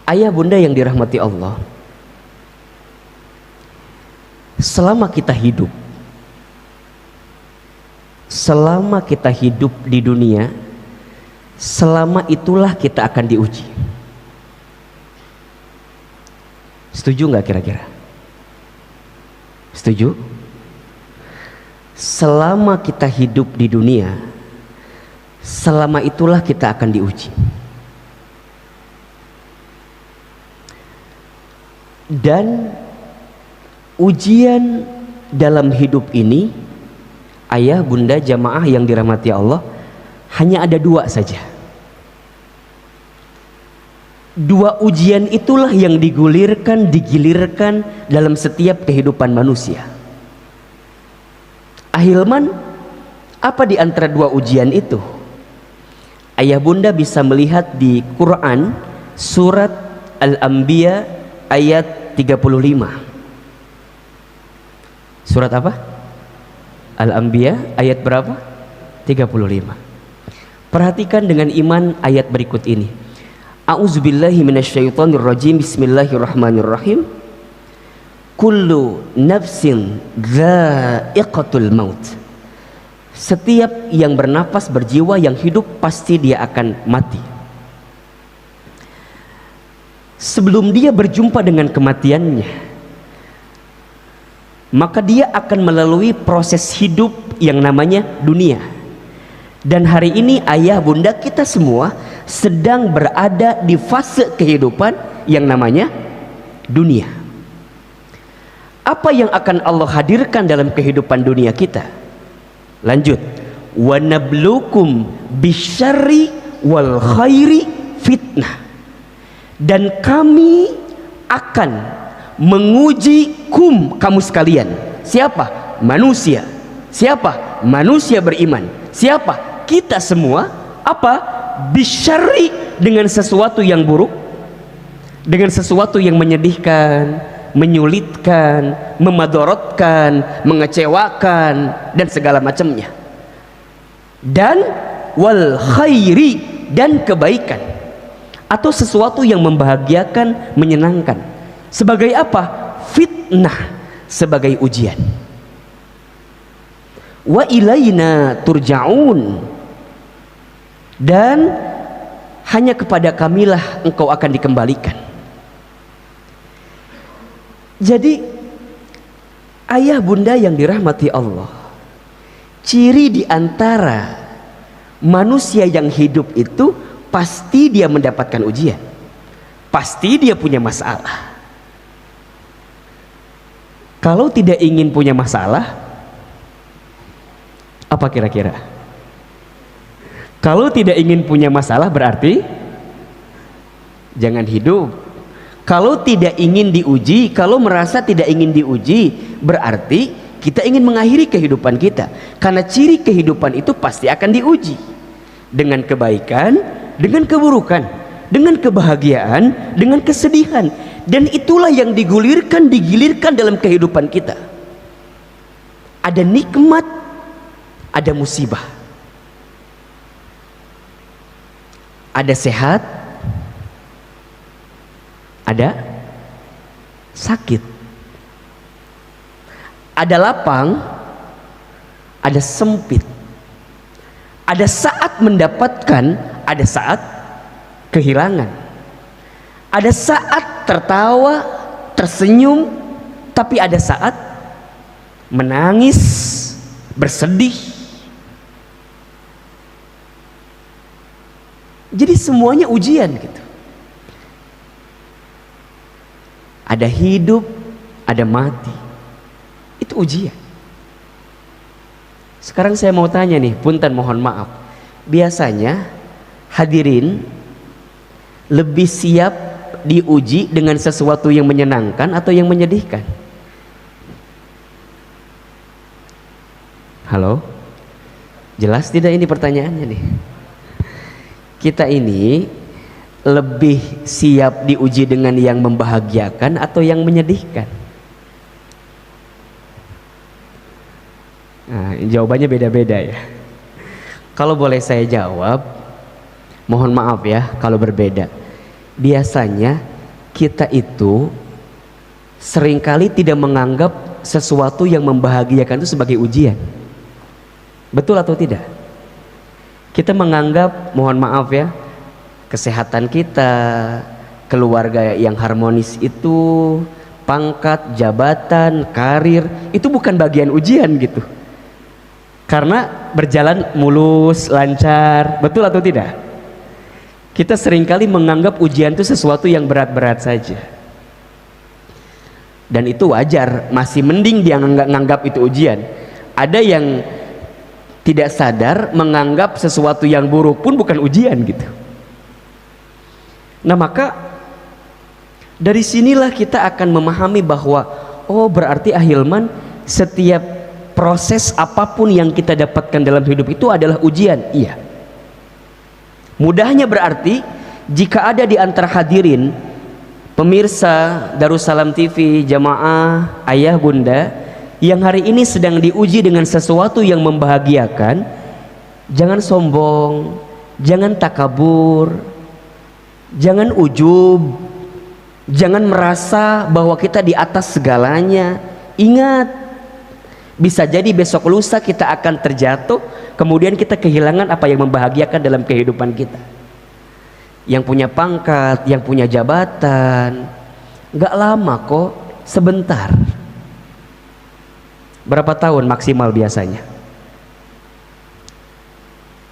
Ayah bunda yang dirahmati Allah, selama kita hidup di dunia, selama itulah kita akan diuji. Setuju nggak kira-kira? Setuju? Selama kita hidup di dunia, selama itulah kita akan diuji. Dan ujian dalam hidup ini, ayah bunda jamaah yang dirahmati Allah, hanya ada dua saja. Dua ujian itulah yang digilirkan dalam setiap kehidupan manusia. Ahilman, apa di antara dua ujian itu? Ayah bunda bisa melihat di Quran surat Al-Anbiya ayat 35. Surat apa? Al-Anbiya ayat berapa? 35. Perhatikan dengan iman ayat berikut ini. A'udzubillahi minasyaitonirrajim. Bismillahirrahmanirrahim. Kullu nafsin dha'iqatul maut. Setiap yang bernapas, berjiwa, yang hidup pasti dia akan mati. Sebelum dia berjumpa dengan kematiannya, maka dia akan melalui proses hidup yang namanya dunia. Dan hari ini ayah bunda kita semua sedang berada di fase kehidupan yang namanya dunia. Apa yang akan Allah hadirkan dalam kehidupan dunia kita? Lanjut. Wa nablukum bisyarri wal khairi fitnah. Dan kami akan menguji kamu sekalian. Siapa? Manusia. Siapa? Manusia beriman. Siapa? Kita semua. Apa? Bisyarri, dengan sesuatu yang buruk, dengan sesuatu yang menyedihkan, menyulitkan, memadorotkan, mengecewakan, dan segala macamnya. Dan wal khairi, dan kebaikan atau sesuatu yang membahagiakan, menyenangkan. Sebagai apa? Fitnah, sebagai ujian. Wa ilaina turja'un. Dan hanya kepada kamilah engkau akan dikembalikan. Jadi ayah bunda yang dirahmati Allah, ciri di antara manusia yang hidup itu pasti dia mendapatkan ujian, pasti dia punya masalah. Kalau tidak ingin punya masalah, apa kira-kira? Kalau tidak ingin punya masalah berarti jangan hidup. Kalau tidak ingin diuji, kalau merasa tidak ingin diuji, berarti kita ingin mengakhiri kehidupan kita. Karena ciri kehidupan itu pasti akan diuji. Dengan kebaikan, dengan keburukan, dengan kebahagiaan, dengan kesedihan. Dan itulah yang digilirkan dalam kehidupan kita. Ada nikmat, ada musibah. Ada sehat, ada sakit, ada lapang, ada sempit, ada saat mendapatkan, ada saat kehilangan, ada saat tertawa, tersenyum, tapi ada saat menangis, bersedih. Jadi semuanya ujian gitu. Ada hidup, ada mati. Itu ujian. Sekarang saya mau tanya nih, punten mohon maaf. Biasanya hadirin lebih siap diuji dengan sesuatu yang menyenangkan atau yang menyedihkan? Halo? Jelas tidak ini pertanyaannya nih? Kita ini lebih siap diuji dengan yang membahagiakan atau yang menyedihkan? Nah, jawabannya beda-beda ya. Kalau boleh saya jawab, mohon maaf ya kalau berbeda. Biasanya kita itu seringkali tidak menganggap sesuatu yang membahagiakan itu sebagai ujian. Betul atau tidak? Kita menganggap, mohon maaf ya, kesehatan kita, keluarga yang harmonis itu, pangkat, jabatan, karir, itu bukan bagian ujian gitu. Karena berjalan mulus, lancar, betul atau tidak? Kita seringkali menganggap ujian itu sesuatu yang berat-berat saja. Dan itu wajar, masih mending dia nganggap itu ujian. Ada yang tidak sadar menganggap sesuatu yang buruk pun bukan ujian gitu. Nah maka dari sinilah kita akan memahami bahwa oh berarti ahilman, setiap proses apapun yang kita dapatkan dalam hidup itu adalah ujian. Iya. Mudahnya berarti jika ada di antara hadirin pemirsa Darussalam TV, jamaah, ayah bunda yang hari ini sedang diuji dengan sesuatu yang membahagiakan, jangan sombong, jangan takabur, jangan ujub, jangan merasa bahwa kita di atas segalanya. Ingat, bisa jadi besok lusa kita akan terjatuh, kemudian kita kehilangan apa yang membahagiakan dalam kehidupan kita. Yang punya pangkat, yang punya jabatan, gak lama kok, sebentar. Berapa tahun maksimal biasanya?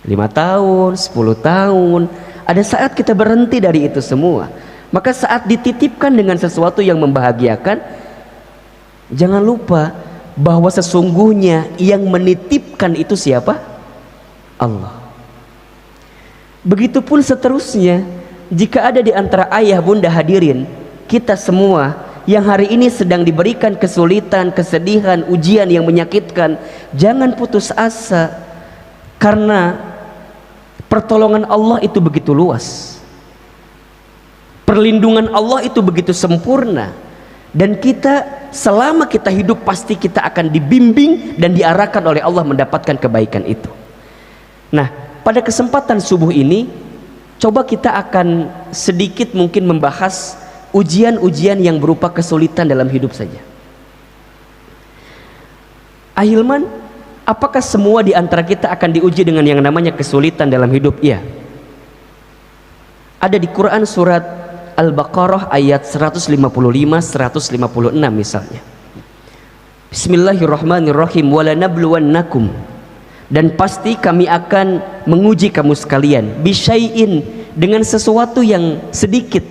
5 tahun, 10 tahun. Ada saat kita berhenti dari itu semua. Maka saat dititipkan dengan sesuatu yang membahagiakan, jangan lupa bahwa sesungguhnya yang menitipkan itu siapa? Allah. Begitupun seterusnya, jika ada di antara ayah bunda hadirin, kita semua yang hari ini sedang diberikan kesulitan, kesedihan, ujian yang menyakitkan, jangan putus asa, karena pertolongan Allah itu begitu luas, perlindungan Allah itu begitu sempurna, dan kita selama kita hidup pasti kita akan dibimbing dan diarahkan oleh Allah mendapatkan kebaikan itu. Nah, pada kesempatan subuh ini coba kita akan sedikit mungkin membahas ujian-ujian yang berupa kesulitan dalam hidup saja. Ahilman, apakah semua di antara kita akan diuji dengan yang namanya kesulitan dalam hidup? Iya. Ada di Quran surat Al-Baqarah ayat 155, 156 misalnya. Bismillahirrahmanirrahim. Walanabluwannakum, dan pasti kami akan menguji kamu sekalian, bisyai'in, dengan sesuatu yang sedikit.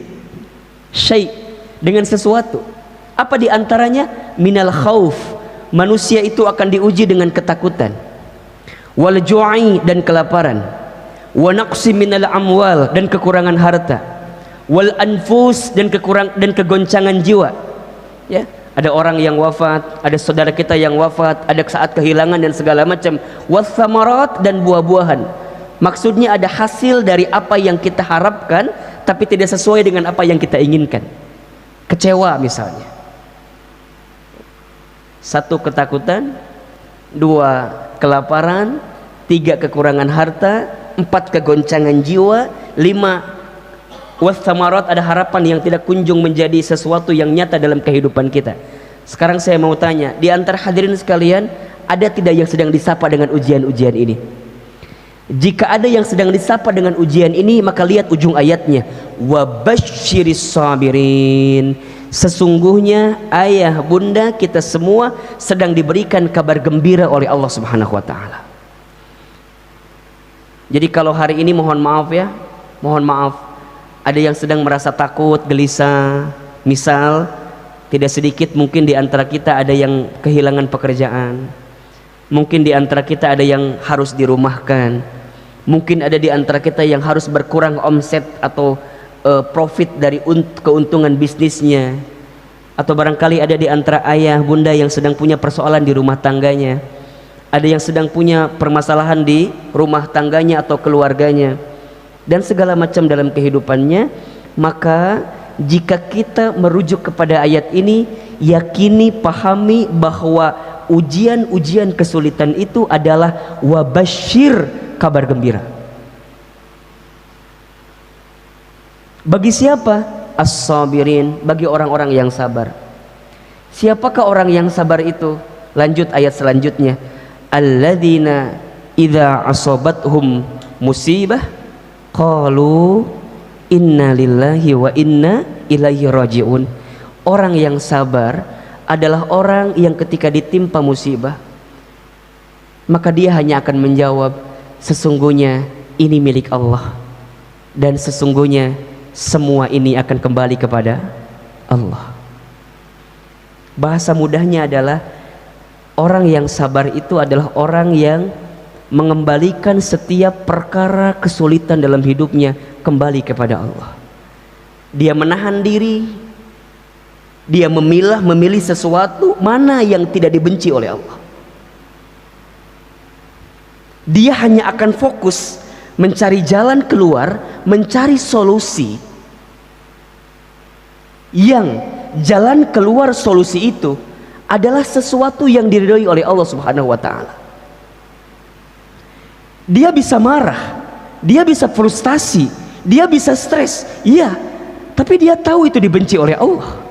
Syai' dengan sesuatu. Apa di antaranya? Minal khauf, manusia itu akan diuji dengan ketakutan. Wal ju'i, dan kelaparan. Wa naqsi minal amwal, dan kekurangan harta. Wal anfus, dan kegoncangan jiwa. Ya, ada orang yang wafat, ada saudara kita yang wafat, ada saat kehilangan dan segala macam. Was samarat, dan buah-buahan. Maksudnya ada hasil dari apa yang kita harapkan tapi tidak sesuai dengan apa yang kita inginkan. Kecewa misalnya. 1, ketakutan. 2, kelaparan. 3, kekurangan harta. 4, kegoncangan jiwa. 5, wassamarat, ada harapan yang tidak kunjung menjadi sesuatu yang nyata dalam kehidupan kita. Sekarang saya mau tanya, di antara hadirin sekalian, ada tidak yang sedang disapa dengan ujian-ujian ini? Jika ada yang sedang disapa dengan ujian ini, maka lihat ujung ayatnya, wabasyiris sabirin. Sesungguhnya ayah bunda kita semua sedang diberikan kabar gembira oleh Allah Subhanahu wa taala. Jadi kalau hari ini mohon maaf ya, mohon maaf, ada yang sedang merasa takut, gelisah, misal tidak sedikit mungkin di antara kita ada yang kehilangan pekerjaan, mungkin di antara kita ada yang harus dirumahkan, mungkin ada di antara kita yang harus berkurang omset atau profit dari keuntungan bisnisnya, atau barangkali ada di antara ayah bunda yang sedang punya persoalan di rumah tangganya, ada yang sedang punya permasalahan di rumah tangganya atau keluarganya dan segala macam dalam kehidupannya. Maka jika kita merujuk kepada ayat ini, yakini, pahami bahwa ujian-ujian kesulitan itu adalah wabasyir, kabar gembira. Bagi siapa? as-sabirin, bagi orang-orang yang sabar. Siapakah orang yang sabar itu? Lanjut ayat selanjutnya, alladzina idza asabathum musibah qalu inna lillahi wa inna ilaihi rajiun. Orang yang sabar adalah orang yang ketika ditimpa musibah, maka dia hanya akan menjawab, sesungguhnya ini milik Allah dan sesungguhnya semua ini akan kembali kepada Allah. Bahasa mudahnya adalah orang yang sabar itu adalah orang yang mengembalikan setiap perkara kesulitan dalam hidupnya kembali kepada Allah. Dia menahan diri, dia memilih sesuatu mana yang tidak dibenci oleh Allah. Dia hanya akan fokus mencari jalan keluar, mencari solusi yang jalan keluar solusi itu adalah sesuatu yang diridhoi oleh Allah Subhanahu wa taala. Dia bisa marah, dia bisa frustasi, dia bisa stres, iya, tapi dia tahu itu dibenci oleh Allah.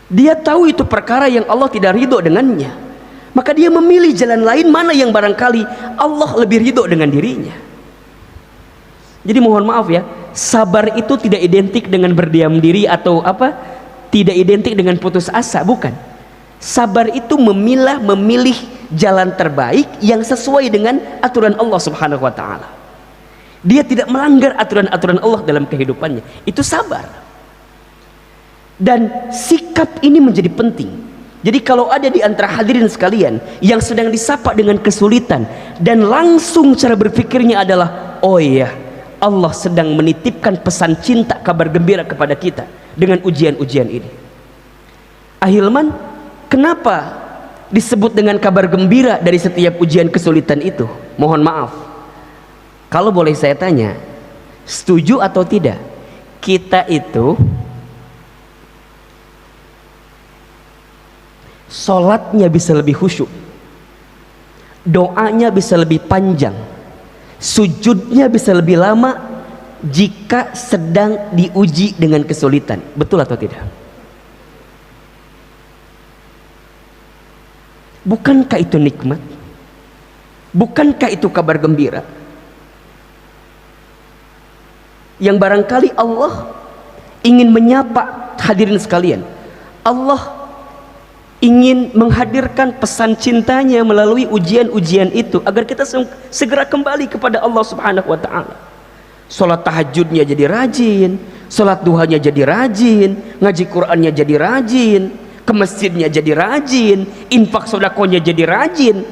Dia tahu itu perkara yang Allah tidak ridho dengannya, maka dia memilih jalan lain mana yang barangkali Allah lebih ridho dengan dirinya. Jadi mohon maaf ya, sabar itu tidak identik dengan berdiam diri atau apa, tidak identik dengan putus asa, bukan. Sabar itu memilih jalan terbaik yang sesuai dengan aturan Allah Subhanahu wa taala. Dia tidak melanggar aturan-aturan Allah dalam kehidupannya. Itu sabar. Dan sikap ini menjadi penting. Jadi kalau ada di antara hadirin sekalian yang sedang disapa dengan kesulitan dan langsung cara berpikirnya adalah, oh iya, Allah sedang menitipkan pesan cinta, kabar gembira kepada kita dengan ujian-ujian ini. Ahilman, kenapa disebut dengan kabar gembira dari setiap ujian kesulitan itu? Mohon maaf, kalau boleh saya tanya, setuju atau tidak kita itu sholatnya bisa lebih khusyuk, doanya bisa lebih panjang, sujudnya bisa lebih lama jika sedang diuji dengan kesulitan? Betul atau tidak? Bukankah itu nikmat? Bukankah itu kabar gembira yang barangkali Allah ingin menyapa hadirin sekalian? Allah ingin menghadirkan pesan cintanya melalui ujian-ujian itu agar kita segera kembali kepada Allah Subhanahu wa taala. Salat tahajudnya jadi rajin, salat duhanya jadi rajin, ngaji Qur'annya jadi rajin, ke masjidnya jadi rajin, infak sedekahnya jadi rajin.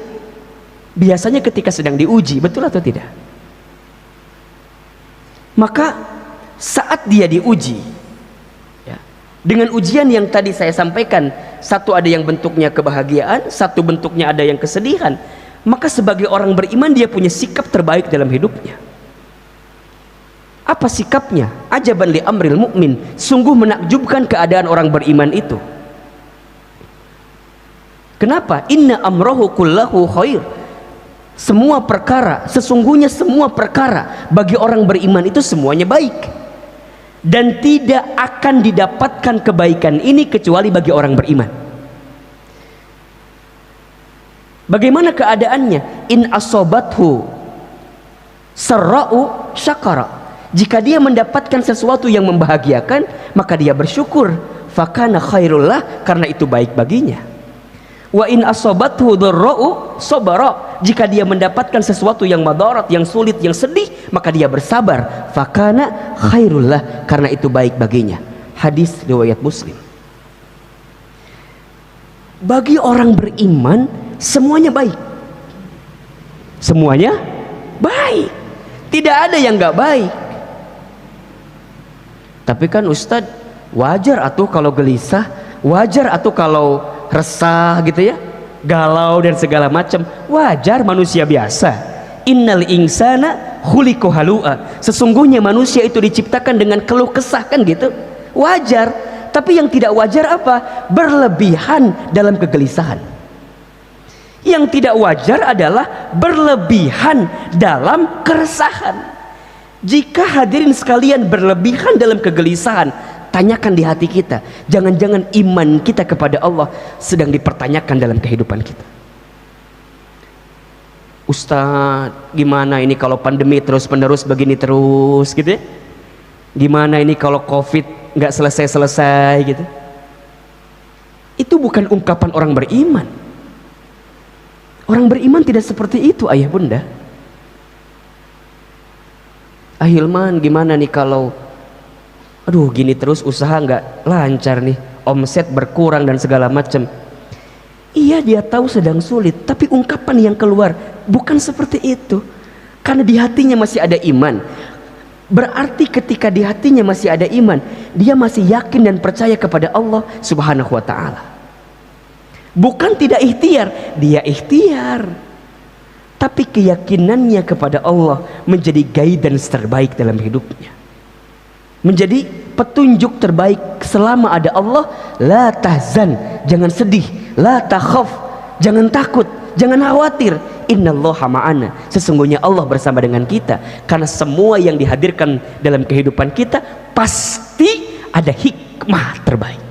Biasanya ketika sedang diuji, betul atau tidak? Maka saat dia diuji ya, dengan ujian yang tadi saya sampaikan, satu ada yang bentuknya kebahagiaan, satu bentuknya ada yang kesedihan, maka sebagai orang beriman dia punya sikap terbaik dalam hidupnya. Apa sikapnya? Ajaban li amril mu'min, sungguh menakjubkan keadaan orang beriman itu. Kenapa? Inna amrohu kullahu khair. Semua perkara, sesungguhnya semua perkara bagi orang beriman itu semuanya baik, dan tidak akan didapatkan kebaikan ini kecuali bagi orang beriman. Bagaimana keadaannya? In asobathu sarra'u syakara. Jika dia mendapatkan sesuatu yang membahagiakan, maka dia bersyukur. Fakana khairullah, karena itu baik baginya. Wa in asobathu dharra'u sabara. Jika dia mendapatkan sesuatu yang madarat, yang sulit, yang sedih, maka dia bersabar. Fakana khairullah, karena itu baik baginya. Hadis riwayat Muslim. Bagi orang beriman semuanya baik, semuanya baik, tidak ada yang nggak baik. Tapi kan Ustadz, wajar atuh kalau gelisah, wajar atuh kalau resah gitu ya, galau dan segala macam, wajar, manusia biasa. Innal insana khuliqa halu'a. Sesungguhnya manusia itu diciptakan dengan keluh kesah, kan gitu, wajar. Tapi yang tidak wajar apa? Berlebihan dalam kegelisahan. Yang tidak wajar adalah berlebihan dalam keresahan. Jika hadirin sekalian berlebihan dalam kegelisahan, tanyakan di hati kita, jangan-jangan iman kita kepada Allah sedang dipertanyakan dalam kehidupan kita. Ustaz, gimana ini kalau pandemi terus-menerus begini terus gitu ya? Gimana ini kalau COVID nggak selesai-selesai gitu? Itu bukan ungkapan orang beriman. Orang beriman tidak seperti itu, ayah bunda. Ahilman, gimana nih kalau aduh gini terus usaha nggak lancar nih, omset berkurang dan segala macam. Iya, dia tahu sedang sulit, tapi ungkapan yang keluar bukan seperti itu. Karena di hatinya masih ada iman. Berarti ketika di hatinya masih ada iman, dia masih yakin dan percaya kepada Allah Subhanahu wa ta'ala. Bukan tidak ikhtiar, dia ikhtiar, tapi keyakinannya kepada Allah menjadi guidance terbaik dalam hidupnya, menjadi petunjuk terbaik. Selama ada Allah, la tahzan, jangan sedih, la takhaf, jangan takut, jangan khawatir, innallaha ma'ana, sesungguhnya Allah bersama dengan kita. Karena semua yang dihadirkan dalam kehidupan kita pasti ada hikmah terbaik.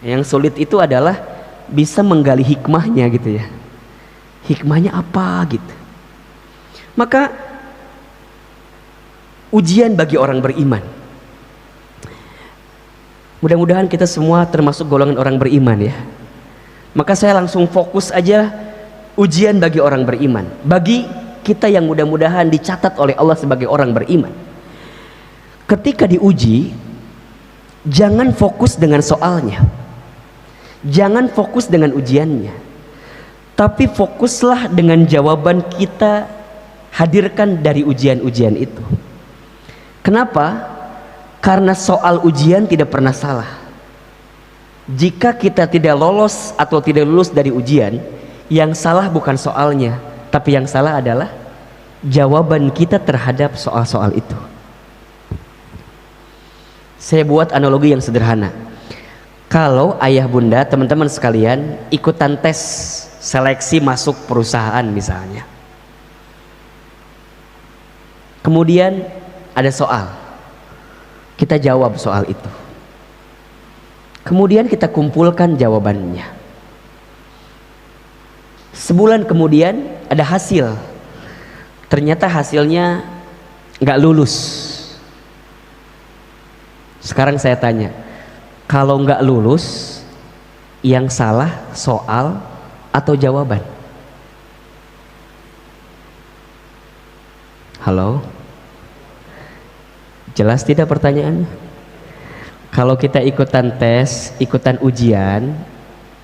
Yang sulit itu adalah bisa menggali hikmahnya gitu ya. Hikmahnya apa gitu. Maka ujian bagi orang beriman. Mudah-mudahan kita semua termasuk golongan orang beriman ya. Maka saya langsung fokus aja ujian bagi orang beriman. Bagi kita yang mudah-mudahan dicatat oleh Allah sebagai orang beriman. Ketika diuji, jangan fokus dengan soalnya. Jangan fokus dengan ujiannya. Tapi fokuslah dengan jawaban kita hadirkan dari ujian-ujian itu. Kenapa? Karena soal ujian tidak pernah salah. Jika kita tidak lolos atau tidak lulus dari ujian, yang salah bukan soalnya, tapi yang salah adalah jawaban kita terhadap soal-soal itu. Saya buat analogi yang sederhana. Kalau ayah bunda, teman-teman sekalian ikutan tes seleksi masuk perusahaan misalnya, kemudian ada soal, kita jawab soal itu, kemudian kita kumpulkan jawabannya. Sebulan kemudian ada hasil, ternyata hasilnya nggak lulus. Sekarang saya tanya, kalau nggak lulus, yang salah soal atau jawaban? Halo? Jelas tidak pertanyaannya? Kalau kita ikutan tes, ikutan ujian,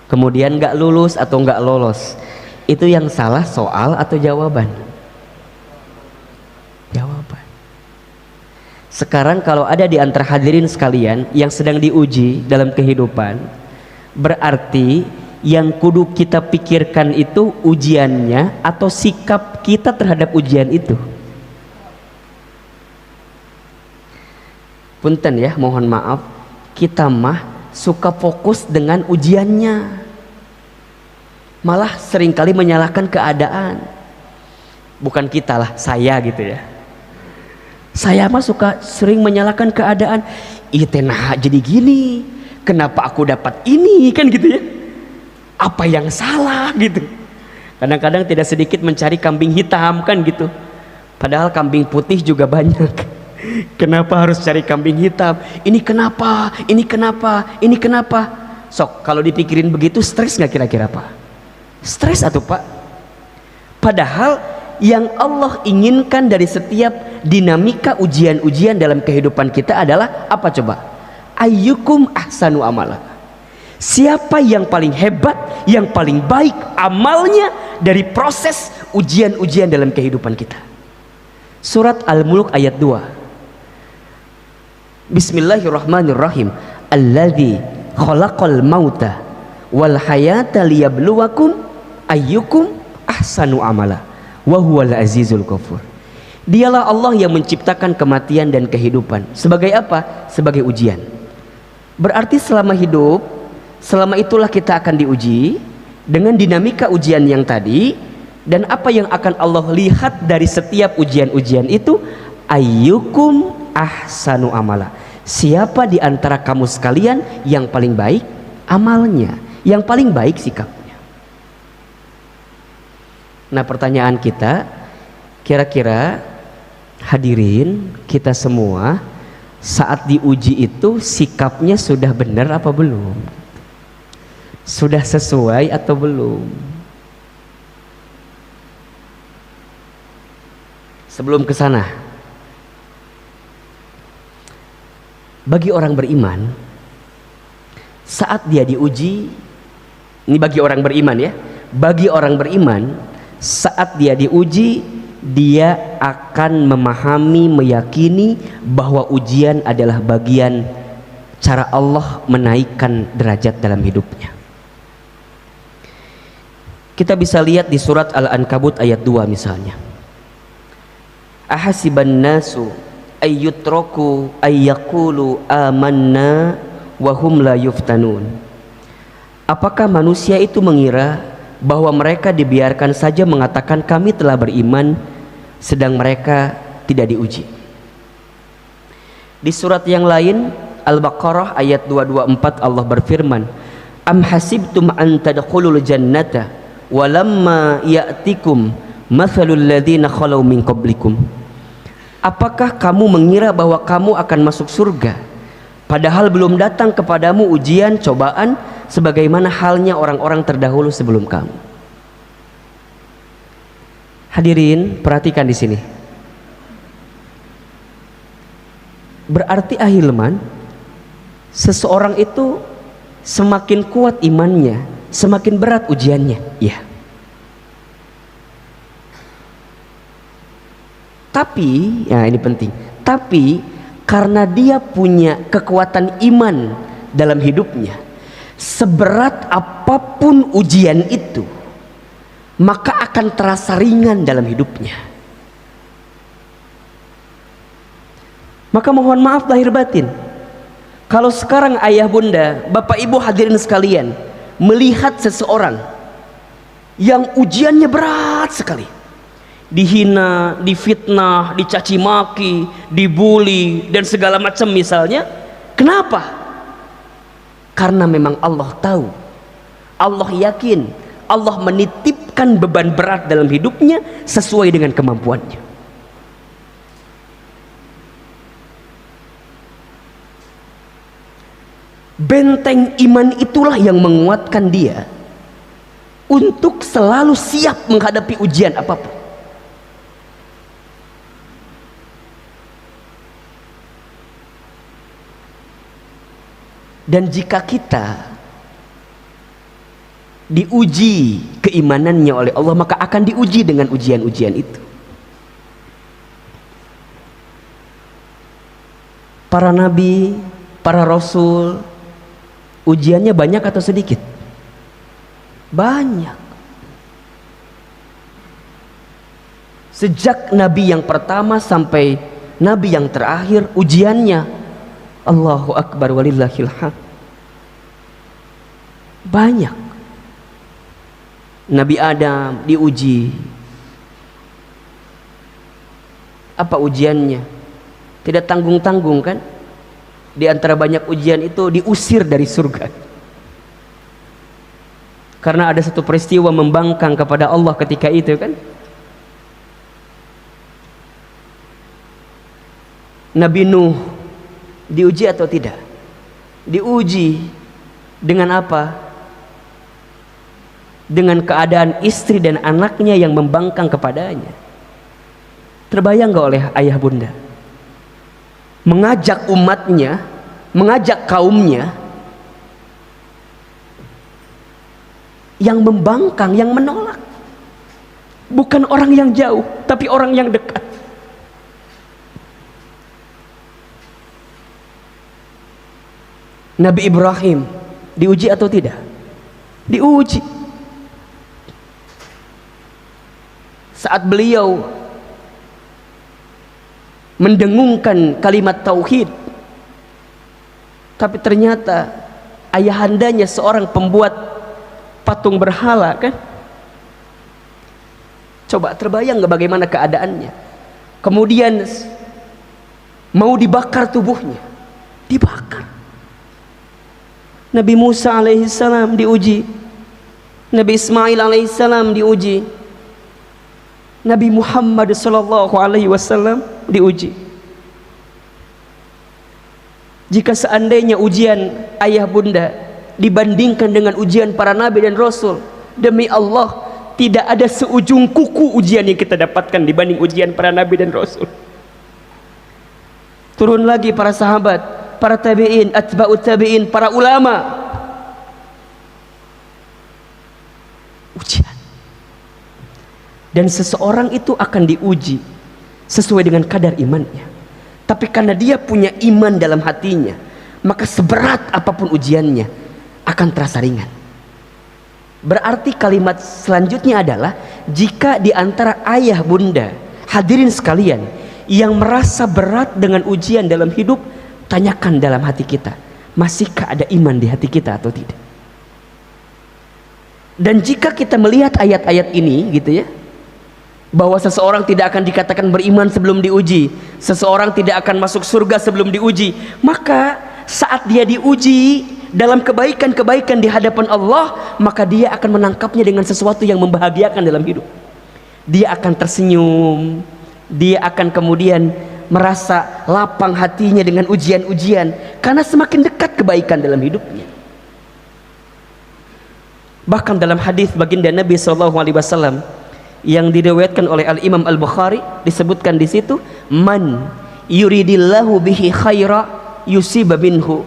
kemudian nggak lulus atau nggak lolos, itu yang salah soal atau jawaban? Jawaban. Sekarang kalau ada di antara hadirin sekalian yang sedang diuji dalam kehidupan, berarti yang kudu kita pikirkan itu ujiannya atau sikap kita terhadap ujian itu. Punten ya, mohon maaf, kita mah suka fokus dengan ujiannya, malah seringkali menyalahkan keadaan. Bukan kita lah, saya gitu ya. Saya mah suka sering menyalahkan keadaan. Ih tenah jadi gini, kenapa aku dapat ini, kan gitu ya. Apa yang salah gitu. Kadang-kadang tidak sedikit mencari kambing hitam kan gitu. Padahal kambing putih juga banyak. Kenapa harus cari kambing hitam? Ini kenapa? Ini kenapa? Ini kenapa? Sok kalau dipikirin begitu stres nggak kira-kira Pak? Stres atuh Pak. Padahal yang Allah inginkan dari setiap dinamika ujian-ujian dalam kehidupan kita adalah apa coba? Ayyukum ahsanu amala. Siapa yang paling hebat, yang paling baik amalnya dari proses ujian-ujian dalam kehidupan kita. Surat Al-Mulk ayat 2. Bismillahirrahmanirrahim. Alladzi khalaqal mauta wal hayata liyabluwakum ayyukum ahsanu amala wa huwal azizul ghafur. Dialah Allah yang menciptakan kematian dan kehidupan. Sebagai apa? Sebagai ujian. Berarti selama hidup, selama itulah kita akan diuji dengan dinamika ujian yang tadi. Dan apa yang akan Allah lihat dari setiap ujian-ujian itu, ayyukum ahsanu amala, siapa di antara kamu sekalian yang paling baik amalnya, yang paling baik sikapnya. Nah, pertanyaan kita, kira-kira hadirin kita semua saat diuji itu sikapnya sudah benar apa belum? Sudah sesuai atau belum? Sebelum ke sana, bagi orang beriman saat dia diuji, ini bagi orang beriman ya, bagi orang beriman saat dia diuji, dia akan memahami, meyakini bahwa ujian adalah bagian cara Allah menaikkan derajat dalam hidupnya. Kita bisa lihat di surat Al-Ankabut ayat 2 misalnya. Ahasiban nasu ayyutraku ayyaqulu amanna wa hum la yuftanun. Apakah manusia itu mengira bahwa mereka dibiarkan saja mengatakan kami telah beriman sedang mereka tidak diuji? Di surat yang lain Al-Baqarah ayat 224 Allah berfirman, am hasibtum an tadkhulul jannata walamma ya'tikum mathalul ladzina khalau min qablikum. Apakah kamu mengira bahwa kamu akan masuk surga padahal belum datang kepadamu ujian, cobaan sebagaimana halnya orang-orang terdahulu sebelum kamu? Hadirin, perhatikan di sini. Berarti ahilman, seseorang itu semakin kuat imannya, semakin berat ujiannya. Ya. Tapi, ya ini penting. Tapi karena dia punya kekuatan iman dalam hidupnya, seberat apapun ujian itu, maka akan terasa ringan dalam hidupnya. Maka mohon maaf lahir batin, kalau sekarang ayah bunda, bapak ibu hadirin sekalian melihat seseorang yang ujiannya berat sekali, dihina, difitnah, dicaci maki, dibully dan segala macam misalnya, kenapa? Karena memang Allah tahu, Allah yakin, Allah menitipkan beban berat dalam hidupnya sesuai dengan kemampuannya. Benteng iman itulah yang menguatkan dia untuk selalu siap menghadapi ujian apapun. Dan jika kita diuji keimanannya oleh Allah, maka akan diuji dengan ujian-ujian itu. Para nabi, para rasul, ujiannya banyak atau sedikit? Banyak. Sejak nabi yang pertama sampai nabi yang terakhir, ujiannya Allahu Akbar walillahil hamd banyak. Nabi Adam diuji. Apa ujiannya? Tidak tanggung-tanggung kan? Di antara banyak ujian itu diusir dari surga karena ada satu peristiwa membangkang kepada Allah ketika itu kan. Nabi Nuh diuji atau tidak? Diuji dengan apa? Dengan keadaan istri dan anaknya yang membangkang kepadanya. Terbayang gak oleh ayah bunda? Mengajak umatnya, mengajak kaumnya yang membangkang, yang menolak. Bukan orang yang jauh, tapi orang yang dekat. Nabi Ibrahim diuji atau tidak? Diuji. Saat beliau mendengungkan kalimat tauhid, tapi ternyata ayahandanya seorang pembuat patung berhala kan. Coba terbayang nggak bagaimana keadaannya? Kemudian mau dibakar tubuhnya, dibakar. Nabi Musa alaihissalam diuji, Nabi Ismail alaihissalam diuji, Nabi Muhammad sallallahu alaihi wasallam diuji. Jika seandainya ujian ayah bunda dibandingkan dengan ujian para nabi dan rasul, demi Allah tidak ada seujung kuku ujian yang kita dapatkan dibanding ujian para nabi dan rasul. Turun lagi para sahabat, para tabi'in, atba'ut tabi'in, para ulama. Ujian. Dan seseorang itu akan diuji sesuai dengan kadar imannya. Tapi karena dia punya iman dalam hatinya, maka seberat apapun ujiannya akan terasa ringan. Berarti kalimat selanjutnya adalah, jika di antara ayah bunda hadirin sekalian yang merasa berat dengan ujian dalam hidup, tanyakan dalam hati kita, masihkah ada iman di hati kita atau tidak? Dan jika kita melihat ayat-ayat ini gitu ya, bahwa seseorang tidak akan dikatakan beriman sebelum diuji, seseorang tidak akan masuk surga sebelum diuji, maka saat dia diuji dalam kebaikan-kebaikan di hadapan Allah, maka dia akan menangkapnya dengan sesuatu yang membahagiakan dalam hidup. Dia akan tersenyum, dia akan kemudian merasa lapang hatinya dengan ujian-ujian, karena semakin dekat kebaikan dalam hidupnya. Bahkan dalam hadis baginda Nabi SAW yang diriwayatkan oleh Al-Imam Al-Bukhari, disebutkan di situ, man yuridillahu bihi khaira yusiba minhu.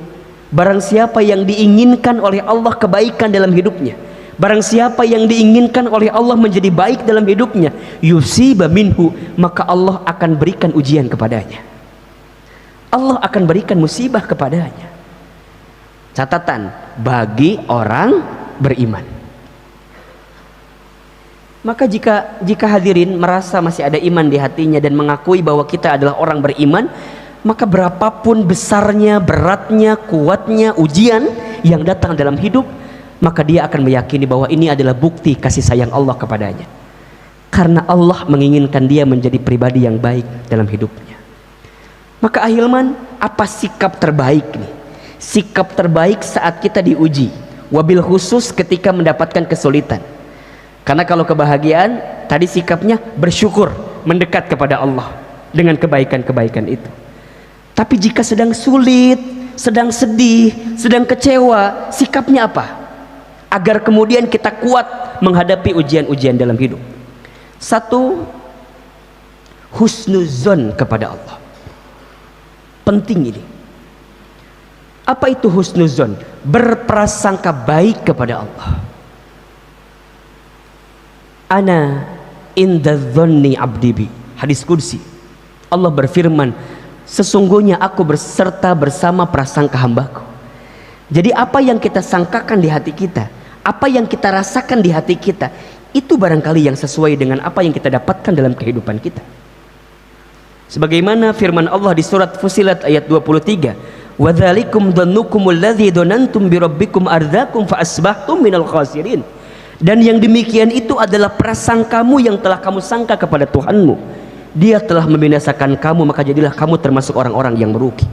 Barang siapa yang diinginkan oleh Allah kebaikan dalam hidupnya, barang siapa yang diinginkan oleh Allah menjadi baik dalam hidupnya, yusiba minhu, maka Allah akan berikan ujian kepadanya, Allah akan berikan musibah kepadanya. Catatan bagi orang beriman. Maka jika hadirin merasa masih ada iman di hatinya dan mengakui bahwa kita adalah orang beriman, maka berapapun besarnya, beratnya, kuatnya ujian yang datang dalam hidup, maka dia akan meyakini bahwa ini adalah bukti kasih sayang Allah kepadanya, karena Allah menginginkan dia menjadi pribadi yang baik dalam hidupnya. Maka ahilman, apa sikap terbaik nih? Sikap terbaik saat kita diuji, wabil khusus ketika mendapatkan kesulitan. Karena kalau kebahagiaan tadi sikapnya bersyukur, mendekat kepada Allah dengan kebaikan-kebaikan itu. Tapi jika sedang sulit, sedang sedih, sedang kecewa, sikapnya apa? Agar kemudian kita kuat menghadapi ujian-ujian dalam hidup. Satu, husnuzon kepada Allah. Penting ini. Apa itu husnuzon? Berprasangka baik kepada Allah. Ana inda dzanni abdi bi. Hadis qudsi. Allah berfirman, sesungguhnya aku berserta bersama prasangka hambaku. Jadi apa yang kita sangkakan di hati kita, apa yang kita rasakan di hati kita, itu barangkali yang sesuai dengan apa yang kita dapatkan dalam kehidupan kita. Sebagaimana firman Allah di surat Fussilat ayat 23, wa dzalikum dhannukumul ladzi dhanantum bi rabbikum ardzakum fa asbahtum minal khasirin. Dan yang demikian itu adalah prasangkamu yang telah kamu sangka kepada Tuhanmu. Dia telah membinasakan kamu, maka jadilah kamu termasuk orang-orang yang merugi.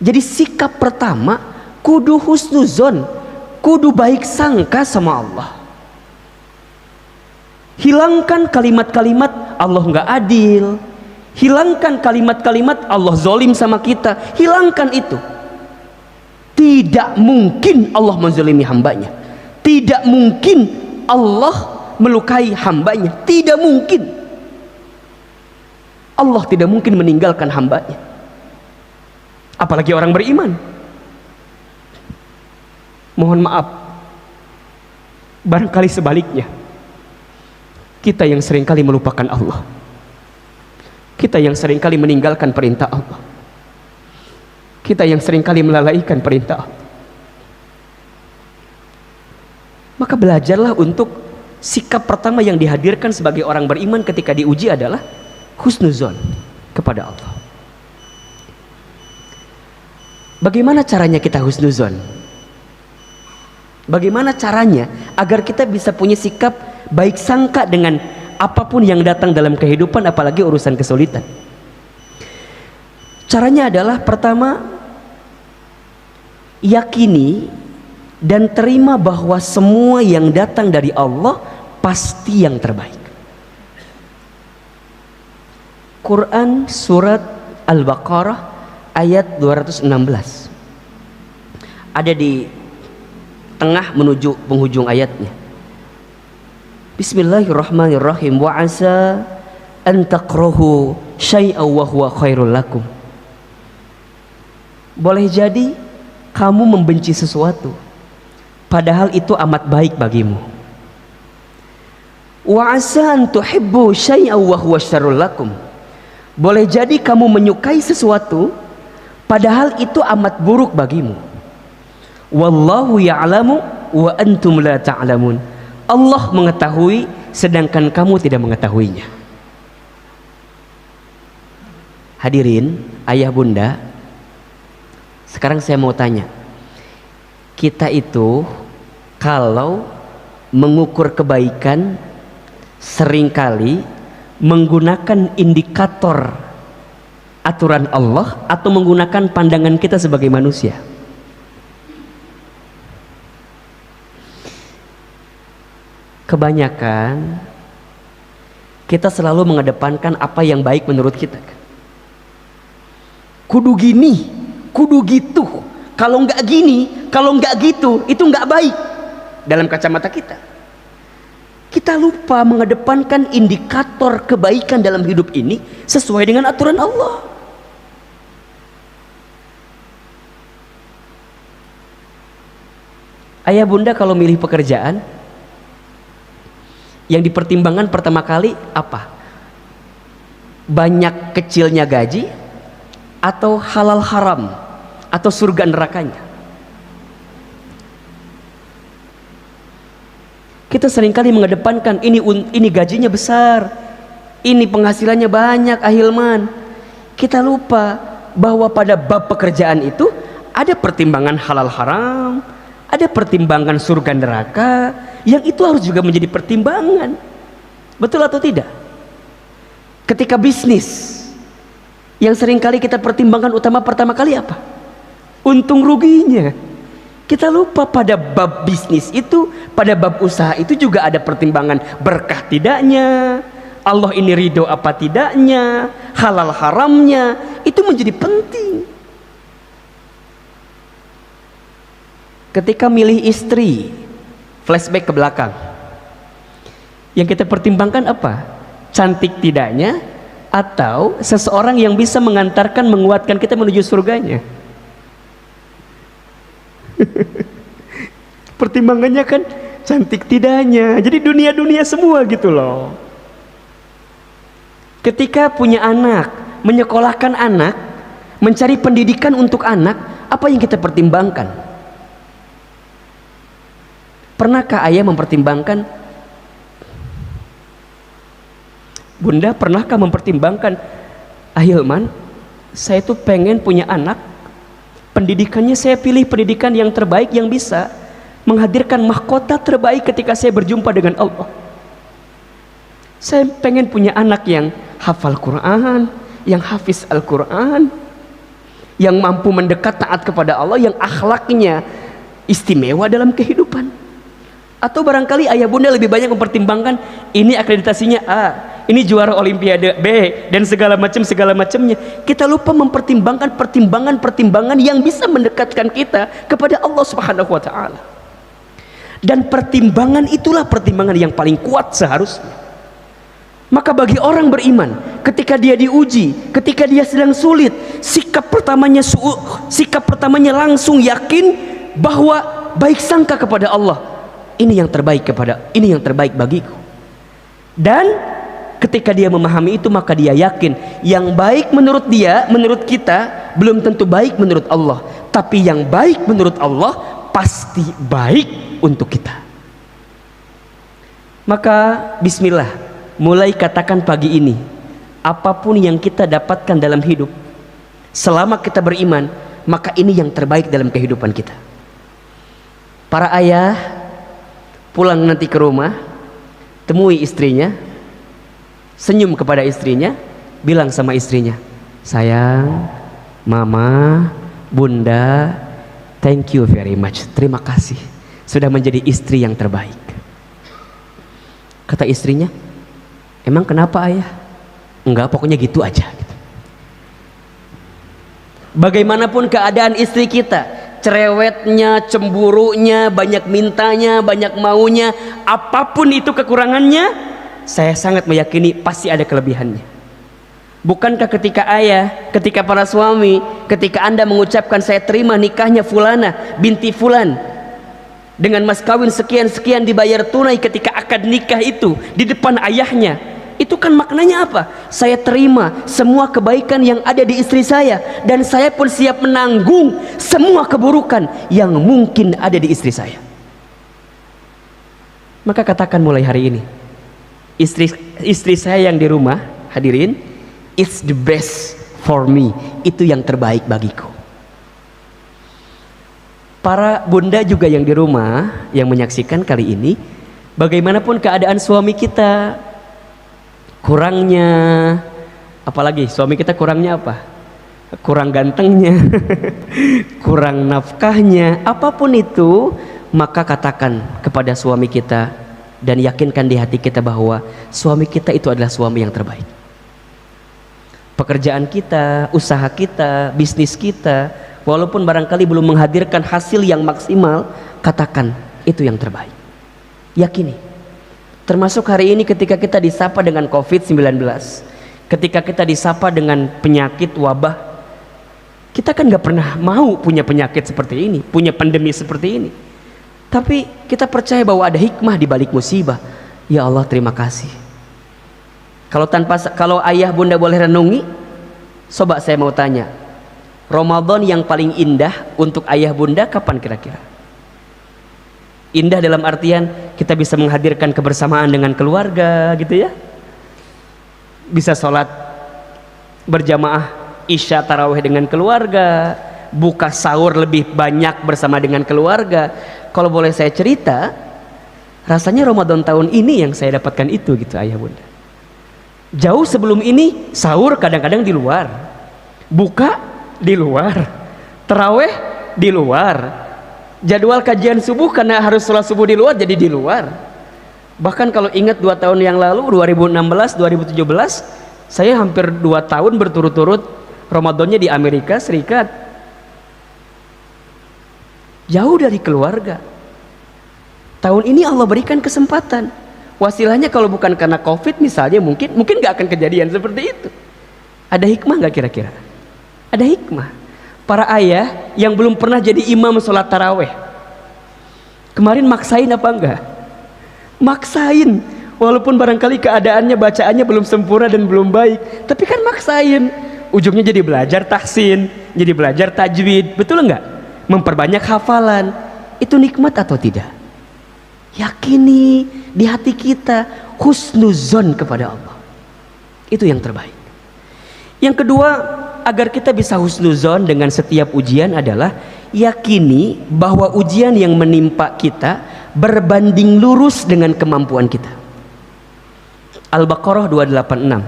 Jadi sikap pertama, kudu husnuzon, kudu baik sangka sama Allah. Hilangkan kalimat-kalimat Allah nggak adil, hilangkan kalimat-kalimat Allah zolim sama kita, hilangkan itu. Tidak mungkin Allah menzalimi hambanya. Tidak mungkin Allah melukai hambanya. Tidak mungkin. Allah tidak mungkin meninggalkan hambanya. Apalagi orang beriman. Mohon maaf, barangkali sebaliknya, kita yang seringkali melupakan Allah, kita yang seringkali meninggalkan perintah Allah, kita yang seringkali melalaikan perintah Allah. Maka belajarlah untuk sikap pertama yang dihadirkan sebagai orang beriman ketika diuji adalah husnuzon kepada Allah. Bagaimana caranya kita husnuzon? Bagaimana caranya agar kita bisa punya sikap baik sangka dengan apapun yang datang dalam kehidupan, apalagi urusan kesulitan. Caranya adalah pertama, yakini dan terima bahwa semua yang datang dari Allah pasti yang terbaik. Quran surat Al-Baqarah ayat 216. Ada di tengah menuju penghujung ayatnya. Bismillahirrahmanirrahim. Wa asa an takrahu syai'aw wa huwa khairul lakum. Boleh jadi kamu membenci sesuatu padahal itu amat baik bagimu. Wa asa an tuhibbu syai'aw wa huwa syarrul lakum. Boleh jadi kamu menyukai sesuatu padahal itu amat buruk bagimu. Wallahu ya'lamu wa antum la ta'lamun. Allah mengetahui sedangkan kamu tidak mengetahuinya. Hadirin, ayah bunda, sekarang saya mau tanya, kita itu kalau mengukur kebaikan seringkali menggunakan indikator aturan Allah atau menggunakan pandangan kita sebagai manusia? Kebanyakan kita selalu mengedepankan apa yang baik menurut kita. Kudu gini, kudu gitu. Kalau nggak gini, kalau nggak gitu, itu nggak baik dalam kacamata kita. Kita lupa mengedepankan indikator kebaikan dalam hidup ini sesuai dengan aturan Allah. Ayah bunda kalau milih pekerjaan, yang dipertimbangkan pertama kali apa? Banyak kecilnya gaji atau halal haram atau surga nerakanya? Kita seringkali mengedepankan ini gajinya besar, ini penghasilannya banyak, ahilman. Kita lupa bahwa pada bab pekerjaan itu ada pertimbangan halal haram, ada pertimbangan surga neraka, yang itu harus juga menjadi pertimbangan. Betul atau tidak? Ketika bisnis, yang seringkali kita pertimbangkan utama pertama kali apa? Untung ruginya. Kita lupa pada bab bisnis itu, pada bab usaha itu juga ada pertimbangan berkah tidaknya, Allah ini ridho apa tidaknya, halal haramnya, itu menjadi penting. Ketika milih istri, flashback ke belakang, yang kita pertimbangkan apa? Cantik tidaknya atau seseorang yang bisa mengantarkan, menguatkan kita menuju surganya? Pertimbangannya kan cantik tidaknya, jadi dunia-dunia semua gitu loh. Ketika punya anak, menyekolahkan anak, mencari pendidikan untuk anak, apa yang kita pertimbangkan? Pernahkah ayah mempertimbangkan? Bunda, pernahkah mempertimbangkan, Ahilman, saya tuh pengen punya anak, pendidikannya saya pilih pendidikan yang terbaik yang bisa menghadirkan mahkota terbaik ketika saya berjumpa dengan Allah. Saya pengen punya anak yang hafal Quran, yang hafiz Al-Quran, yang mampu mendekat taat kepada Allah, yang akhlaknya istimewa dalam kehidupan. Atau barangkali ayah bunda lebih banyak mempertimbangkan ini akreditasinya A, ini juara olimpiade B, dan segala macamnya. Kita lupa mempertimbangkan pertimbangan yang bisa mendekatkan kita kepada Allah Subhanahu wa taala. Dan pertimbangan itulah pertimbangan yang paling kuat seharusnya. Maka bagi orang beriman, ketika dia diuji, ketika dia sedang sulit, sikap pertamanya langsung yakin bahwa baik sangka kepada Allah. Ini yang terbaik bagiku. Dan ketika dia memahami itu, maka dia yakin yang baik menurut dia, menurut kita belum tentu baik menurut Allah, tapi yang baik menurut Allah pasti baik untuk kita. Maka bismillah, mulai katakan pagi ini, apapun yang kita dapatkan dalam hidup, selama kita beriman, maka ini yang terbaik dalam kehidupan kita. Para ayah pulang nanti ke rumah, temui istrinya, senyum kepada istrinya, bilang sama istrinya, sayang, mama, bunda, thank you very much, terima kasih sudah menjadi istri yang terbaik. Kata istrinya, emang kenapa ayah? Enggak, pokoknya gitu aja. Bagaimanapun keadaan istri kita, cerewetnya, cemburunya, banyak mintanya, banyak maunya, apapun itu kekurangannya, saya sangat meyakini pasti ada kelebihannya. Bukankah ketika ayah, ketika para suami, ketika Anda mengucapkan saya terima nikahnya fulana binti fulan dengan mas kawin sekian-sekian dibayar tunai ketika akad nikah itu di depan ayahnya, itu kan maknanya apa? Saya terima semua kebaikan yang ada di istri saya, dan saya pun siap menanggung semua keburukan yang mungkin ada di istri saya. Maka katakan mulai hari ini, istri saya yang di rumah, hadirin, it's the best for me, itu yang terbaik bagiku. Para bunda juga yang di rumah yang menyaksikan kali ini, bagaimanapun keadaan suami kita, kurangnya, apalagi suami kita kurangnya apa? Kurang gantengnya, kurang nafkahnya, apapun itu, maka katakan kepada suami kita dan yakinkan di hati kita bahwa suami kita itu adalah suami yang terbaik. Pekerjaan kita, usaha kita, bisnis kita, walaupun barangkali belum menghadirkan hasil yang maksimal, katakan itu yang terbaik. Yakini. Termasuk hari ini ketika kita disapa dengan COVID-19, ketika kita disapa dengan penyakit wabah, kita kan gak pernah mau punya penyakit seperti ini, punya pandemi seperti ini. Tapi kita percaya bahwa ada hikmah di balik musibah. Ya Allah, terima kasih. Kalau ayah bunda boleh renungi, coba saya mau tanya, Ramadan yang paling indah untuk ayah bunda kapan kira-kira? Indah dalam artian kita bisa menghadirkan kebersamaan dengan keluarga gitu ya, bisa sholat berjamaah isya tarawih dengan keluarga, buka sahur lebih banyak bersama dengan keluarga. Kalau boleh saya cerita, rasanya Ramadan tahun ini yang saya dapatkan itu gitu ayah bunda. Jauh sebelum ini sahur kadang-kadang di luar, buka di luar, tarawih di luar, jadwal kajian subuh karena harus sholat subuh di luar jadi di luar. Bahkan kalau ingat 2 tahun yang lalu 2016 2017, saya hampir 2 tahun berturut-turut Ramadannya di Amerika Serikat, jauh dari keluarga. Tahun ini Allah berikan kesempatan, wasilahnya kalau bukan karena COVID misalnya, mungkin gak akan kejadian seperti itu. Ada hikmah gak kira-kira? Ada hikmah. Para ayah yang belum pernah jadi imam sholat taraweh, kemarin maksain apa enggak? Maksain, walaupun barangkali keadaannya, bacaannya belum sempurna dan belum baik, tapi kan maksain. Ujungnya jadi belajar tahsin, jadi belajar tajwid, betul enggak? Memperbanyak hafalan. Itu nikmat atau tidak? Yakini di hati kita husnuzon kepada Allah, itu yang terbaik. Yang kedua, agar kita bisa husnuzon dengan setiap ujian adalah yakini bahwa ujian yang menimpa kita berbanding lurus dengan kemampuan kita. Al-Baqarah 286,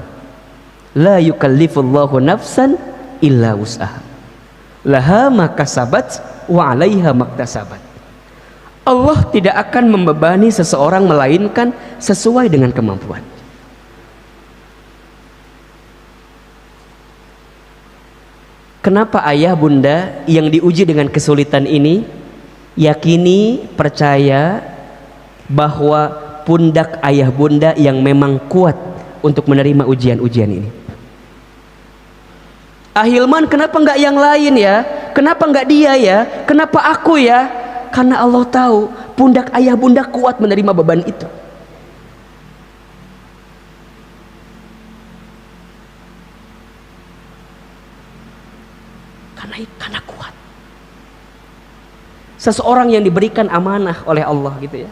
la yukallifullahu nafsan illa wus'aha, laha ma kasabat wa 'alaiha maktasabat. Allah tidak akan membebani seseorang melainkan sesuai dengan kemampuan. Kenapa ayah bunda yang diuji dengan kesulitan ini yakini, percaya bahwa pundak ayah bunda yang memang kuat untuk menerima ujian-ujian ini? Ahilman, kenapa enggak yang lain ya? Kenapa enggak dia ya? Kenapa aku ya? Karena Allah tahu pundak ayah bunda kuat menerima beban itu. Karena kuat. Seseorang yang diberikan amanah oleh Allah gitu ya,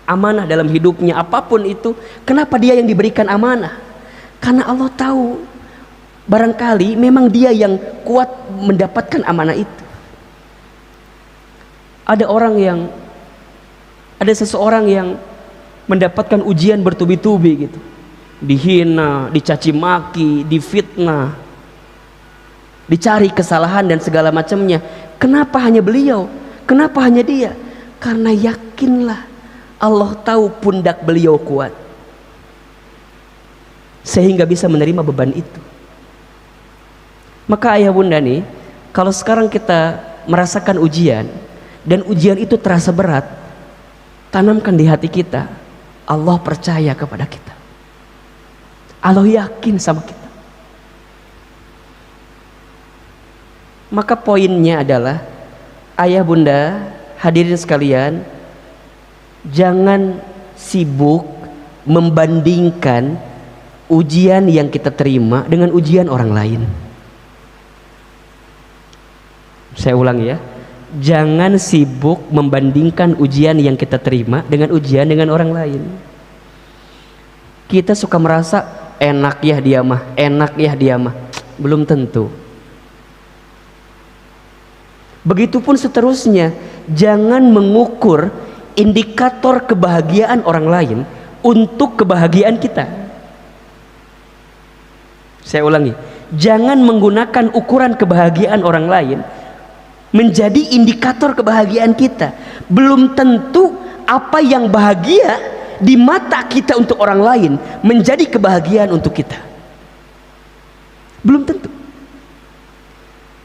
amanah dalam hidupnya apapun itu, kenapa dia yang diberikan amanah? Karena Allah tahu barangkali memang dia yang kuat mendapatkan amanah itu. Ada seseorang yang mendapatkan ujian bertubi-tubi gitu, dihina, dicaci maki, difitnah, dicari kesalahan dan segala macamnya. Kenapa hanya beliau? Kenapa hanya dia? Karena yakinlah Allah tahu pundak beliau kuat sehingga bisa menerima beban itu. Maka ayah bunda nih, kalau sekarang kita merasakan ujian dan ujian itu terasa berat, tanamkan di hati kita, Allah percaya kepada kita, Allah yakin sama kita. Maka poinnya adalah, ayah bunda hadirin sekalian, jangan sibuk membandingkan ujian yang kita terima dengan ujian orang lain. Saya ulangi ya, jangan sibuk membandingkan ujian yang kita terima dengan ujian dengan orang lain. Kita suka merasa enak ya dia mah, enak ya dia mah. Belum tentu. Begitupun seterusnya, jangan mengukur indikator kebahagiaan orang lain untuk kebahagiaan kita. Saya ulangi, jangan menggunakan ukuran kebahagiaan orang lain menjadi indikator kebahagiaan kita. Belum tentu apa yang bahagia di mata kita untuk orang lain menjadi kebahagiaan untuk kita. Belum tentu.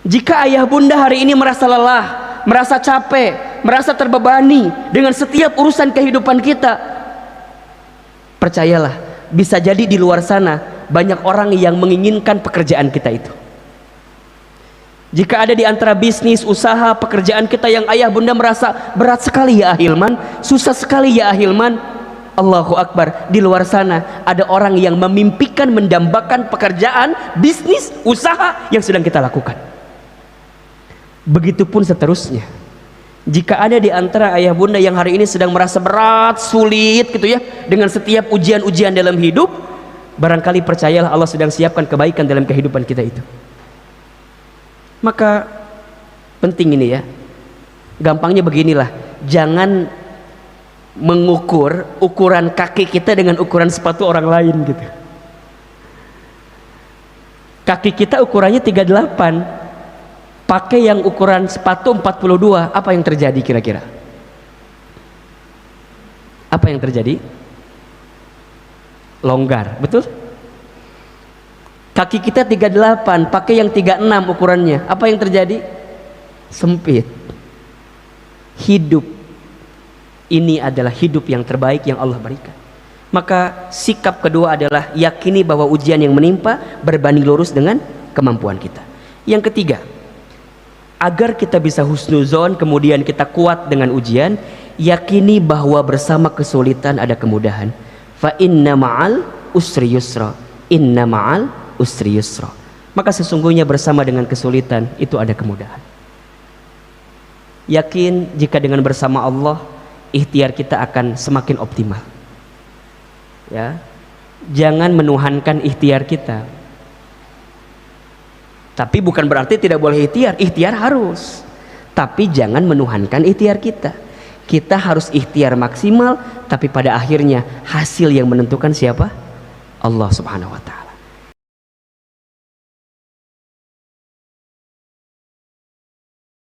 Jika ayah bunda hari ini merasa lelah, merasa capek, merasa terbebani dengan setiap urusan kehidupan kita, percayalah, bisa jadi di luar sana banyak orang yang menginginkan pekerjaan kita itu. Jika ada di antara bisnis, usaha, pekerjaan kita yang ayah bunda merasa berat sekali ya Ahilman, susah sekali ya Ahilman, Allahu Akbar, di luar sana ada orang yang memimpikan, mendambakan pekerjaan, bisnis, usaha yang sedang kita lakukan. Begitupun seterusnya. Jika ada di antara ayah bunda yang hari ini sedang merasa berat, sulit gitu ya, dengan setiap ujian-ujian dalam hidup, barangkali percayalah Allah sedang siapkan kebaikan dalam kehidupan kita itu. Maka penting ini ya, gampangnya beginilah, jangan mengukur ukuran kaki kita dengan ukuran sepatu orang lain gitu. Kaki kita ukurannya 38, pakai yang ukuran sepatu 42, apa yang terjadi kira-kira? Apa yang terjadi? Longgar, betul? Kaki kita 38, pakai yang 36 ukurannya, apa yang terjadi? Sempit. Hidup ini adalah hidup yang terbaik yang Allah berikan. Maka sikap kedua adalah yakini bahwa ujian yang menimpa berbanding lurus dengan kemampuan kita. Yang ketiga, agar kita bisa husnuzon, kemudian kita kuat dengan ujian, yakini bahwa bersama kesulitan ada kemudahan. Fa inna ma'al usri yusra, inna ma'al usri yusra. Maka sesungguhnya bersama dengan kesulitan itu ada kemudahan. Yakin jika dengan bersama Allah, ikhtiar kita akan semakin optimal. Ya, jangan menuhankan ikhtiar kita. Tapi bukan berarti tidak boleh ikhtiar, ikhtiar harus. Tapi jangan menuhankan ikhtiar kita. Kita harus ikhtiar maksimal, tapi pada akhirnya hasil yang menentukan siapa? Allah Subhanahu wa ta'ala.